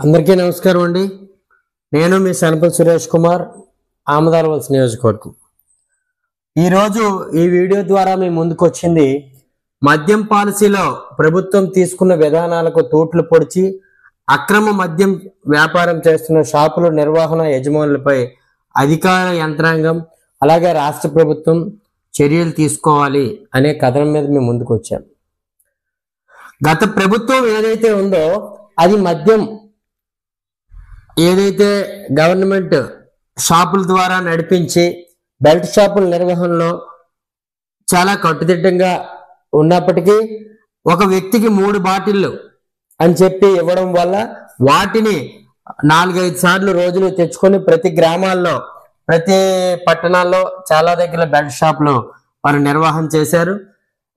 అందరికీ నమస్కారం అండి. నేను మీ సనపల్ సురేష్ కుమార్, ఆమదాలవలస నియోజకవర్గం. ఈరోజు ఈ వీడియో ద్వారా మీ ముందుకు వచ్చింది మద్యం పాలసీలో ప్రభుత్వం తీసుకున్న విధానాలకు తూట్లు పొడిచి అక్రమ మద్యం వ్యాపారం చేస్తున్న షాపుల నిర్వహణ యజమానులపై అధికార యంత్రాంగం అలాగే రాష్ట్ర ప్రభుత్వం చర్యలు తీసుకోవాలి అనే కథనం మీద మేము ముందుకు వచ్చాం. గత ప్రభుత్వం ఏదైతే ఉందో అది మద్యం ఏదైతే గవర్నమెంట్ షాపుల ద్వారా నడిపించి బెల్ట్ షాపుల నిర్వహణలో చాలా కట్టుదిట్టంగా ఉన్నప్పటికీ ఒక వ్యక్తికి 3 బాటిళ్ళు అని చెప్పి ఇవ్వడం వల్ల వాటిని 4-5 సార్లు రోజులు తెచ్చుకొని ప్రతి గ్రామాల్లో ప్రతి పట్టణాల్లో చాలా దగ్గర బెల్ట్ షాపులు వారు నిర్వహణ చేశారు.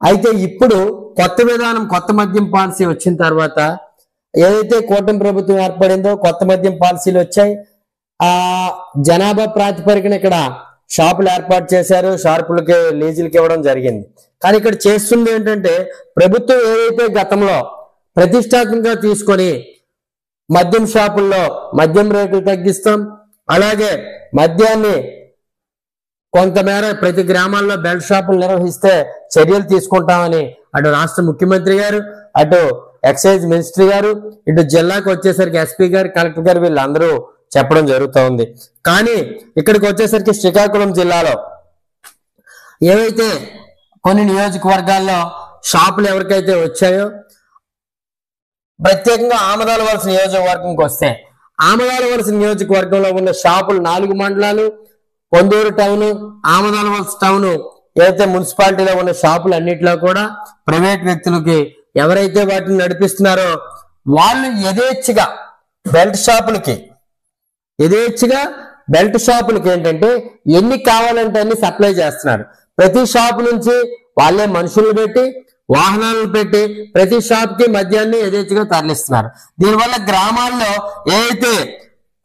అయితే ఇప్పుడు కొత్త విధానం, కొత్త మద్యం పాలసీ వచ్చిన తర్వాత ఏదైతే కూటమి ప్రభుత్వం ఏర్పడిందో కొత్త మద్యం పాలసీలు వచ్చాయి. ఆ జనాభా ప్రాతిపదికన ఇక్కడ షాపులు ఏర్పాటు చేశారు, షాపులకి లీజులకి ఇవ్వడం జరిగింది. కానీ ఇక్కడ చేస్తుంది ఏంటంటే ప్రభుత్వం ఏదైతే గతంలో ప్రతిష్టాత్మకంగా తీసుకొని మద్యం షాపుల్లో మద్యం రేట్లు తగ్గిస్తాం, అలాగే మద్యాన్ని కొంతమేర ప్రతి గ్రామాల్లో బెల్ట్ షాపులు నిర్వహిస్తే చర్యలు తీసుకుంటామని అటు రాష్ట్ర ముఖ్యమంత్రి గారు, అటు ఎక్సైజ్ మినిస్ట్రీ గారు, ఇటు జిల్లాకు వచ్చేసరికి ఎస్పీ గారు, కలెక్టర్ గారు వీళ్ళందరూ చెప్పడం జరుగుతూ ఉంది. కానీ ఇక్కడికి వచ్చేసరికి శ్రీకాకుళం జిల్లాలో ఏవైతే కొన్ని నియోజకవర్గాల్లో షాపులు ఎవరికైతే వచ్చాయో, ప్రత్యేకంగా ఆమదాలవలస నియోజకవర్గంకి వస్తే ఆమదాలవలస నియోజకవర్గంలో ఉన్న షాపులు 4 మండలాలు, కొందూరు టౌన్, ఆమదాలవలస టౌన్ ఏదైతే మున్సిపాలిటీలో ఉన్న షాపులు అన్నింటిలో కూడా ప్రైవేట్ వ్యక్తులకి ఎవరైతే వాటిని నడిపిస్తున్నారో వాళ్ళు యథేచ్ఛగా బెల్ట్ షాపులకి ఏంటంటే ఎన్ని కావాలంటే అన్ని సప్లై చేస్తున్నారు. ప్రతి షాపు నుంచి వాళ్ళే మనుషులు పెట్టి వాహనాలను పెట్టి ప్రతి షాప్ కి మద్యాన్ని యథేచ్ఛగా తరలిస్తున్నారు. దీనివల్ల గ్రామాల్లో ఏదైతే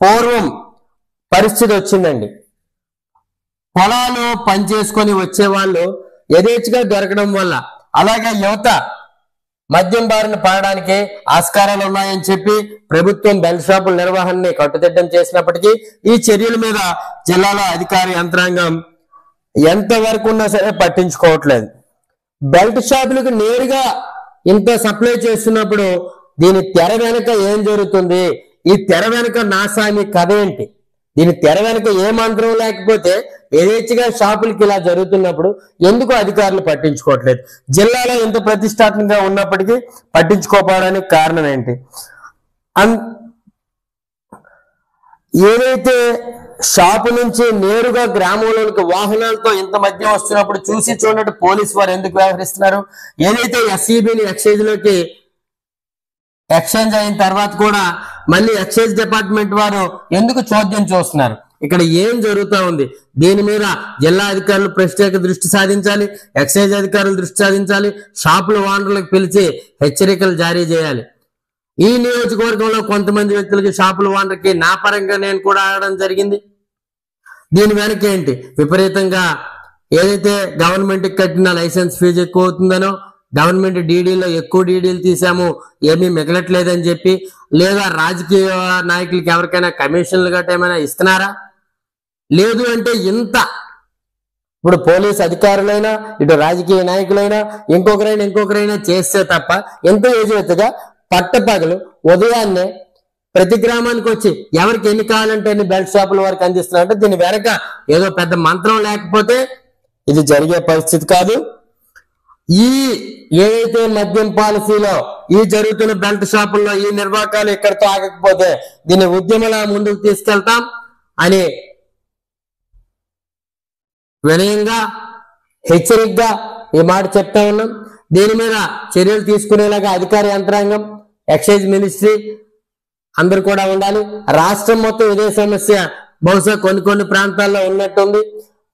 పూర్వం పరిస్థితి వచ్చిందండి, పొలాలు పనిచేసుకొని వచ్చే వాళ్ళు యథేచ్ఛగా దొరకడం వల్ల అలాగే యువత మద్యం బారిన పడడానికి ఆస్కారాలు ఉన్నాయని చెప్పి ప్రభుత్వం బెల్ట్ షాపుల నిర్వహణని కట్టుదిట్టం చేసినప్పటికీ ఈ చర్యల మీద జిల్లాలో అధికార యంత్రాంగం ఎంతవరకు ఉన్నా సరే పట్టించుకోవట్లేదు. బెల్ట్ షాపులకు నేరుగా ఇంత సప్లై చేస్తున్నప్పుడు దీని తెర వెనుక ఏం జరుగుతుంది, ఈ తెర వెనుక నాసామి కథ ఏంటి, దీని తెర వెనుక ఏ మంత్రం లేకపోతే యథేచ్ఛగా షాపులకి ఇలా జరుగుతున్నప్పుడు ఎందుకు అధికారులు పట్టించుకోవట్లేదు? జిల్లాలో ఇంత ప్రతిష్టాత్మకంగా ఉన్నప్పటికీ పట్టించుకోకపోవడానికి కారణం ఏంటి? ఏదైతే షాపు నుంచి నేరుగా గ్రామంలోనికి వాహనాలతో ఇంత మద్యం వస్తున్నప్పుడు చూసి చూడనట్టు పోలీసు వారు ఎందుకు వ్యవహరిస్తున్నారు? ఏదైతే ఎస్ఈబిని ఎక్సైజ్ లోకి ఎక్స్చేంజ్ అయిన తర్వాత కూడా మళ్ళీ ఎక్సైజ్ డిపార్ట్మెంట్ వారు ఎందుకు చోద్యం చూస్తున్నారు? ఇక్కడ ఏం జరుగుతూ ఉంది? దీని మీద జిల్లా అధికారులు ప్రత్యేక దృష్టి సాధించాలి, ఎక్సైజ్ అధికారులు దృష్టి సాధించాలి, షాపుల ఓనర్లకు పిలిచి హెచ్చరికలు జారీ చేయాలి. ఈ నియోజకవర్గంలో కొంతమంది వ్యక్తులకి షాపుల ఓనర్కి నా పరంగా నేను కూడా ఆడడం జరిగింది. దీని వెనక ఏంటి? విపరీతంగా ఏదైతే గవర్నమెంట్ కట్టిన లైసెన్స్ ఫీజు ఎక్కువ అవుతుందనో, గవర్నమెంట్ డీడీలో ఎక్కువ డీడీలు తీసాము ఏమీ మిగలట్లేదని చెప్పి, లేదా రాజకీయ నాయకులకి ఎవరికైనా కమిషన్లు గట్రా ఏమైనా ఇస్తున్నారా? లేదు అంటే ఇప్పుడు పోలీస్ అధికారులైనా ఇటు రాజకీయ నాయకులైనా ఇంకొకరైనా చేస్తే తప్ప ఎంతో ఏజెత్తుగా పట్టపగలు ఉదయాన్నే ప్రతి గ్రామానికి వచ్చి ఎవరికి ఎన్ని కావాలంటే ఎన్ని బెల్ట్ షాపుల వరకు అందిస్తున్నారంటే దీని వెనక ఏదో పెద్ద మంత్రం లేకపోతే ఇది జరిగే పరిస్థితి కాదు. ఈ ఏదైతే మద్యం పాలసీలో ఈ జరుగుతున్న బెల్ట్ షాపుల్లో ఈ నిర్వాహకాలు ఇక్కడితో ఆగకపోతే దీన్ని ఉద్యమంలా ముందుకు తీసుకెళ్తాం అని వినయంగా హెచ్చరికగా ఈ మాట చెప్తా ఉన్నాం. దీని మీద చర్యలు తీసుకునేలాగా అధికార యంత్రాంగం, ఎక్సైజ్ మినిస్ట్రీ అందరు కూడా ఉండాలి. రాష్ట్రం మొత్తం ఇదే సమస్య బహుశా కొన్ని ప్రాంతాల్లో ఉన్నట్టుంది.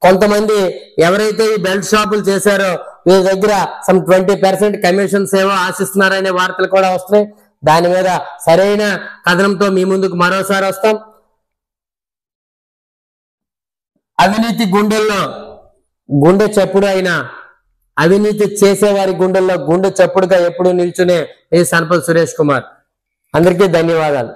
కొంతమంది ఎవరైతే ఈ బెల్ట్ షాపులు చేశారో వీరి దగ్గర సమ్ 20% కమిషన్స్ ఏవో ఆశిస్తున్నారనే వార్తలు కూడా వస్తున్నాయి. దాని మీద సరైన కథనంతో మీ ముందుకు మరోసారి వస్తాం. అవినీతి గుండెల్లో గుండె చప్పుడు అయినా అవినీతి చేసేవారి గుండెల్లో గుండె చప్పుడుగా ఎప్పుడు నిల్చునే ఈ సనపల్ సురేష్ కుమార్. అందరికీ ధన్యవాదాలు.